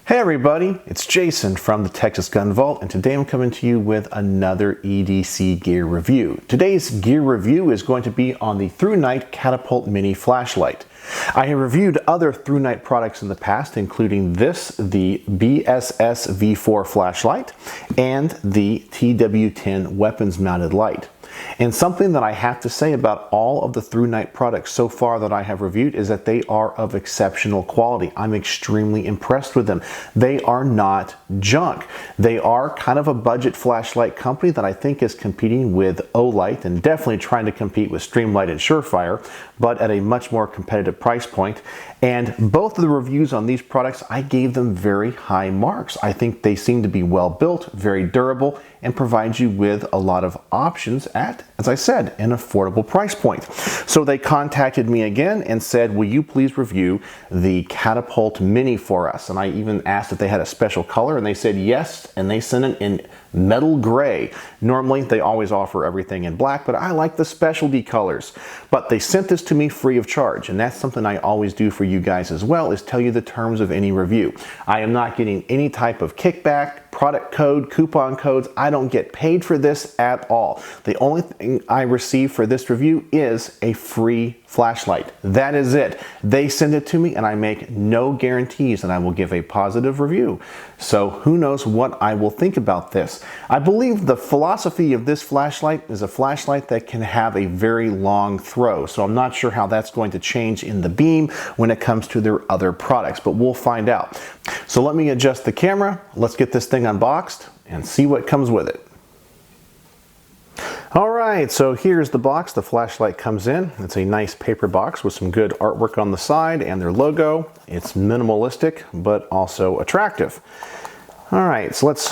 Hey everybody, it's Jason from the Texas Gun Vault, and today I'm coming to you with another EDC gear review. Today's gear review is going to be on the Thrunite Catapult Mini Flashlight. I have reviewed other Thrunite products in the past, including this, the BSS V4 flashlight, and the TW10 weapons mounted light. And something that I have to say about all of the Thrunite products so far that I have reviewed is that they are of exceptional quality. I'm extremely impressed with them. They are not junk. They are kind of a budget flashlight company that I think is competing with Olight and definitely trying to compete with Streamlight and Surefire, but at a much more competitive price point. And both of the reviews on these products, I gave them very high marks. I think they seem to be well built, very durable, and provide you with a lot of options at, as I said, an affordable price point. So they contacted me again and said, will you please review the Catapult Mini for us? And I even asked if they had a special color, and they said yes, and they sent it in metal gray. Normally they always offer everything in black, but I like the specialty colors. But they sent this to me free of charge, and that's something I always do for you guys as well, is tell you the terms of any review. I am not getting any type of kickback, product code, coupon codes. I don't get paid for this at all. The only thing I receive for this review is a free flashlight. That is it. They send it to me and I make no guarantees that I will give a positive review. So who knows what I will think about this. I believe the philosophy of this flashlight is a flashlight that can have a very long throw. So I'm not sure how that's going to change in the beam when it comes to their other products, but we'll find out. So let me adjust the camera. Let's get this thing unboxed and see what comes with it. Alright, so here's the box the flashlight comes in. It's a nice paper box with some good artwork on the side and their logo. It's minimalistic, but also attractive. Alright, so let's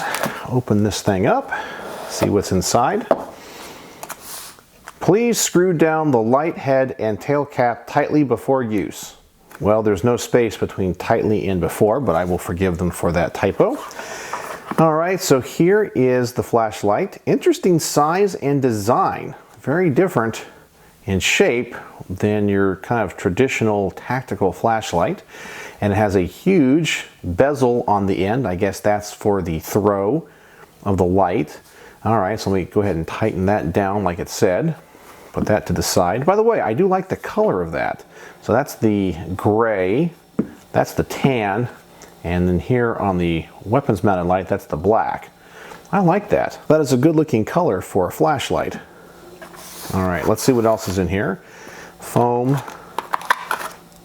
open this thing up, see what's inside. Please screw down the light head and tail cap tightly before use. Well, there's no space between tightly and before, but I will forgive them for that typo. Alright, so here is the flashlight. Interesting size and design. Very different in shape than your kind of traditional tactical flashlight. And it has a huge bezel on the end. I guess that's for the throw of the light. Alright, so let me go ahead and tighten that down like it said. Put that to the side. By the way, I do like the color of that. So that's the gray, that's the tan, and then here on the weapons mounted light, that's the black. I like that. That is a good looking color for a flashlight. All right, let's see what else is in here. Foam,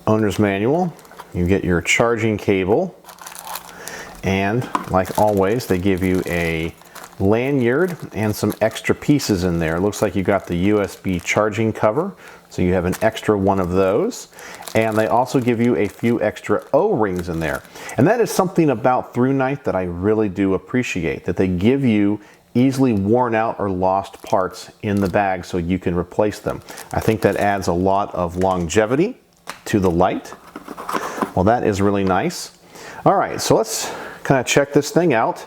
owner's manual. You get your charging cable. And like always, they give you a lanyard and some extra pieces in there. It looks like you got the USB charging cover, so you have an extra one of those. And they also give you a few extra O-rings in there. And that is something about Thrunite that I really do appreciate, that they give you easily worn out or lost parts in the bag so you can replace them. I think that adds a lot of longevity to the light. Well, that is really nice. All right, so let's kind of check this thing out.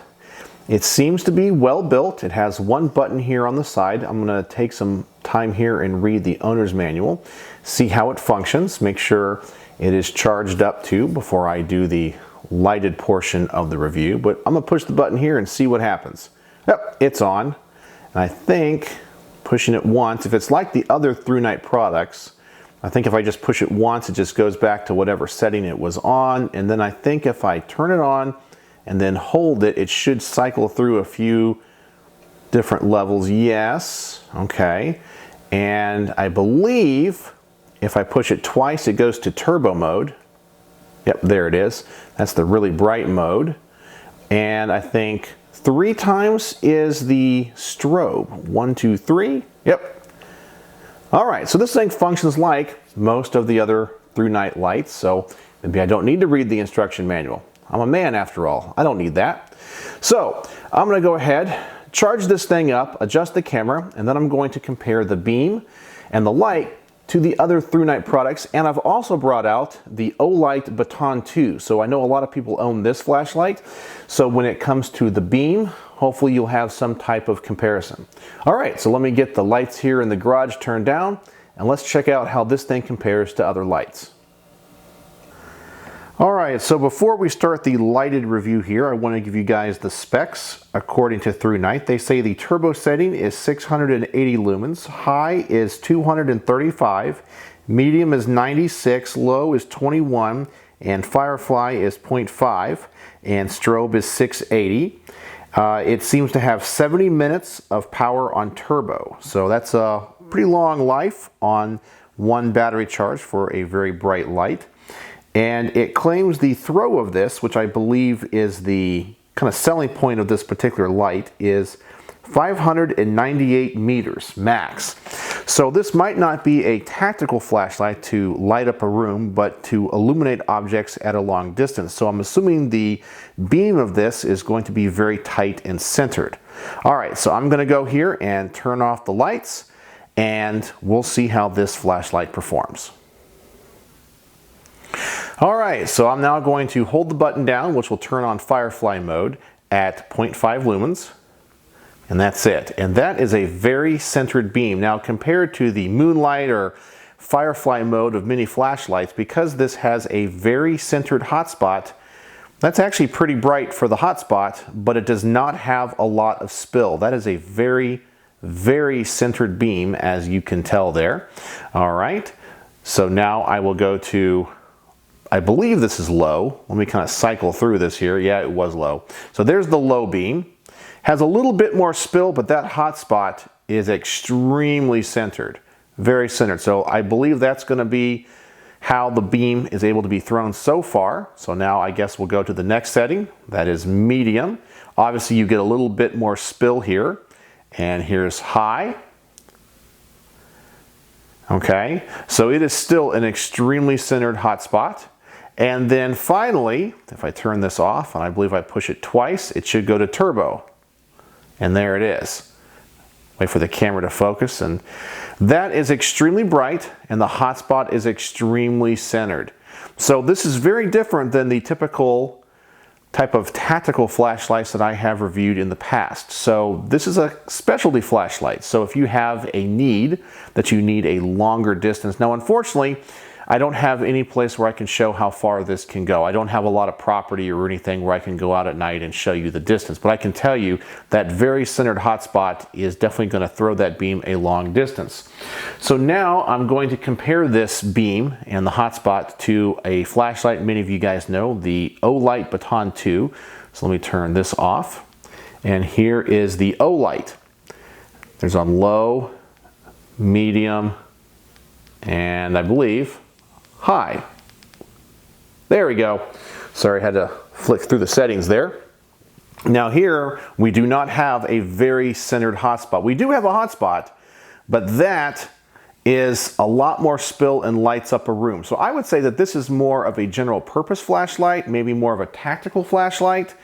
It seems to be well built. It has one button here on the side. I'm going to take some time here and read the owner's manual, see how it functions, make sure it is charged up too before I do the lighted portion of the review. But I'm going to push the button here and see what happens. Yep, it's on. And I think pushing it once, if it's like the other Thrunite products, I think if I just push it once, it just goes back to whatever setting it was on. And then I think if I turn it on and then hold it, it should cycle through a few different levels. Yes, okay. And I believe if I push it twice, it goes to turbo mode. Yep, there it is. That's the really bright mode. And I think 3 times is the strobe. 1, 2, 3. Yep. All right, so this thing functions like most of the other Thrunite lights, so maybe I don't need to read the instruction manual. I'm a man after all. I don't need that. So I'm going to go ahead, charge this thing up, adjust the camera, and then I'm going to compare the beam and the light to the other Thrunite products. And I've also brought out the Olight Baton 2. So I know a lot of people own this flashlight. So when it comes to the beam, hopefully you'll have some type of comparison. All right, so let me get the lights here in the garage turned down, and let's check out how this thing compares to other lights. All right, so before we start the lighted review here, I want to give you guys the specs. According to Thrunite, they say the turbo setting is 680 lumens, high is 235, medium is 96, low is 21, and Firefly is 0.5, and strobe is 680. It seems to have 70 minutes of power on turbo, so that's a pretty long life on one battery charge for a very bright light. And it claims the throw of this, which I believe is the kind of selling point of this particular light, is 598 meters max. So this might not be a tactical flashlight to light up a room, but to illuminate objects at a long distance. So I'm assuming the beam of this is going to be very tight and centered. All right, so I'm going to go here and turn off the lights, and we'll see how this flashlight performs. All right, so I'm now going to hold the button down, which will turn on Firefly mode at 0.5 lumens, and that's it. And that is a very centered beam. Now, compared to the Moonlight or Firefly mode of mini flashlights, because this has a very centered hotspot, that's actually pretty bright for the hotspot, but it does not have a lot of spill. That is a very, very centered beam, as you can tell there. All right, so now I will go to, I believe this is low. Let me kind of cycle through this here. Yeah, it was low. So there's the low beam. Has a little bit more spill, but that hot spot is extremely centered, very centered. So I believe that's going to be how the beam is able to be thrown so far. So now I guess we'll go to the next setting. That is medium. Obviously you get a little bit more spill here. And here's high. Okay, so it is still an extremely centered hot spot. And then finally, if I turn this off, and I believe I push it twice, it should go to turbo. And there it is. Wait for the camera to focus, and that is extremely bright, and the hotspot is extremely centered. So this is very different than the typical type of tactical flashlights that I have reviewed in the past. So this is a specialty flashlight. So if you have a need that you need a longer distance, now unfortunately, I don't have any place where I can show how far this can go. I don't have a lot of property or anything where I can go out at night and show you the distance, but I can tell you that very centered hotspot is definitely going to throw that beam a long distance. So now I'm going to compare this beam and the hotspot to a flashlight many of you guys know, the Olight Baton 2. So let me turn this off. And here is the Olight. There's on low, medium, and I believe high. There we go. Sorry, I had to flick through the settings there. Now here, we do not have a very centered hotspot. We do have a hotspot, but that is a lot more spill and lights up a room. So I would say that this is more of a general purpose flashlight, maybe more of a tactical flashlight,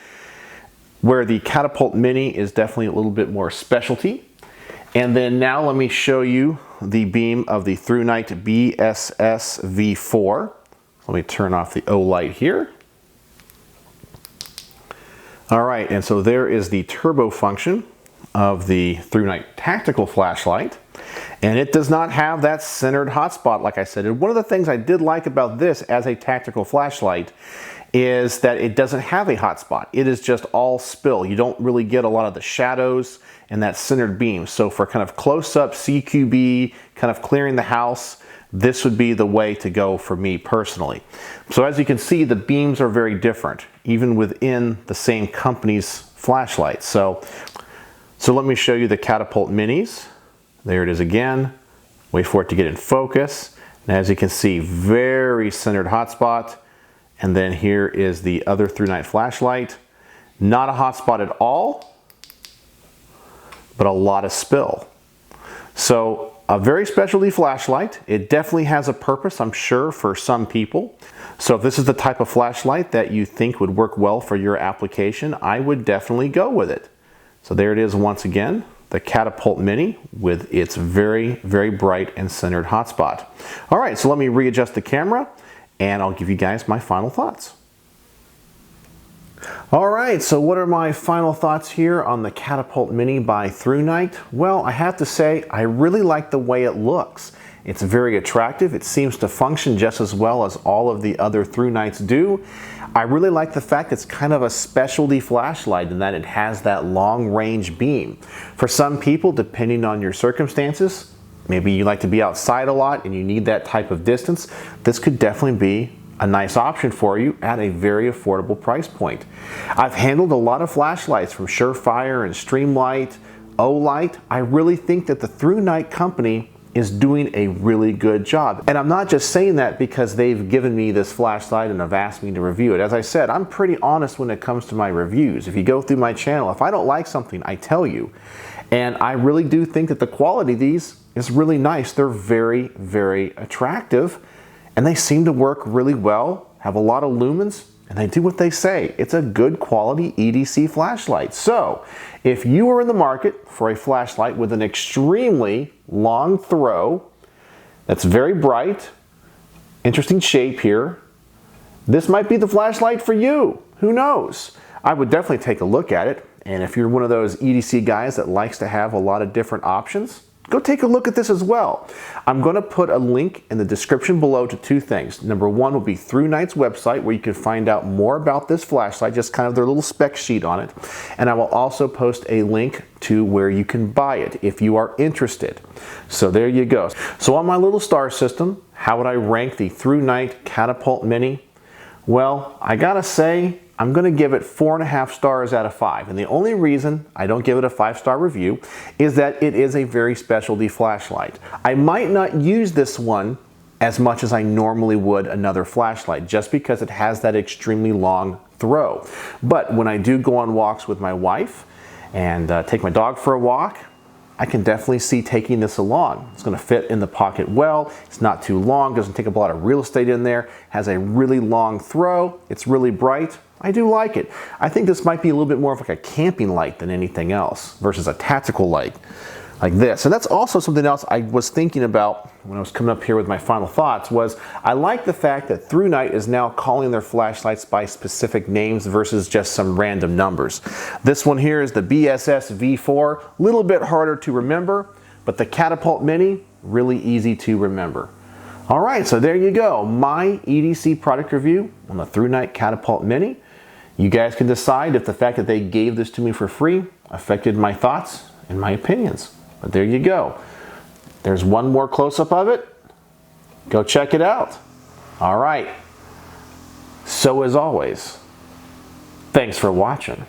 where the Catapult Mini is definitely a little bit more specialty. And then now let me show you the beam of the Thrunite BSS V4. Let me turn off the Olight here. All right, and so there is the turbo function of the Thrunite tactical flashlight. And it does not have that centered hotspot, like I said. And one of the things I did like about this as a tactical flashlight is that it doesn't have a hotspot. It is just all spill. You don't really get a lot of the shadows and that centered beam. So for kind of close-up CQB, kind of clearing the house, this would be the way to go for me personally. So as you can see, the beams are very different, even within the same company's flashlight. So let me show you the Catapult Minis. There it is again. Wait for it to get in focus. And as you can see, very centered hotspot. And then here is the other Thrunite flashlight. Not a hotspot at all, but a lot of spill. So a very specialty flashlight. It definitely has a purpose, I'm sure, for some people. So if this is the type of flashlight that you think would work well for your application, I would definitely go with it. So there it is once again, the Catapult Mini with its very, very bright and centered hotspot. All right, so let me readjust the camera and I'll give you guys my final thoughts. All right, so what are my final thoughts here on the Catapult Mini by Thrunite? Well, I have to say, I really like the way it looks. It's very attractive. It seems to function just as well as all of the other Thrunites do. I really like the fact it's kind of a specialty flashlight in that it has that long range beam. For some people, depending on your circumstances, maybe you like to be outside a lot and you need that type of distance, this could definitely be a nice option for you at a very affordable price point. I've handled a lot of flashlights from Surefire and Streamlight, Olight. I really think that the Thrunite company is doing a really good job. And I'm not just saying that because they've given me this flashlight and have asked me to review it. As I said, I'm pretty honest when it comes to my reviews. If you go through my channel, if I don't like something, I tell you. And I really do think that the quality of these is really nice. They're very, very attractive, and they seem to work really well, have a lot of lumens, and they do what they say. It's a good quality EDC flashlight. So if you are in the market for a flashlight with an extremely long throw, that's very bright, interesting shape here, this might be the flashlight for you. Who knows? I would definitely take a look at it. And if you're one of those EDC guys that likes to have a lot of different options, go take a look at this as well. I'm going to put a link in the description below to two things. Number one will be Thrunite's website, where you can find out more about this flashlight, just kind of their little spec sheet on it. And I will also post a link to where you can buy it if you are interested. So there you go. So on my little star system, how would I rank the Thrunite Catapult Mini? Well, I gotta say, I'm going to give it 4.5 stars out of 5. And the only reason I don't give it a 5-star review is that it is a very specialty flashlight. I might not use this one as much as I normally would another flashlight, just because it has that extremely long throw. But when I do go on walks with my wife and take my dog for a walk, I can definitely see taking this along. It's going to fit in the pocket well. It's not too long, doesn't take up a lot of real estate in there, has a really long throw, it's really bright. I do like it. I think this might be a little bit more of like a camping light than anything else versus a tactical light like this. And that's also something else I was thinking about when I was coming up here with my final thoughts. Was I like the fact that Thrunite is now calling their flashlights by specific names versus just some random numbers. This one here is the BSS V4, a little bit harder to remember, but the Catapult Mini, really easy to remember. All right, so there you go, my EDC product review on the Thrunite Catapult Mini. You guys can decide if the fact that they gave this to me for free affected my thoughts and my opinions. But there you go. There's one more close-up of it. Go check it out. All right. So as always, thanks for watching.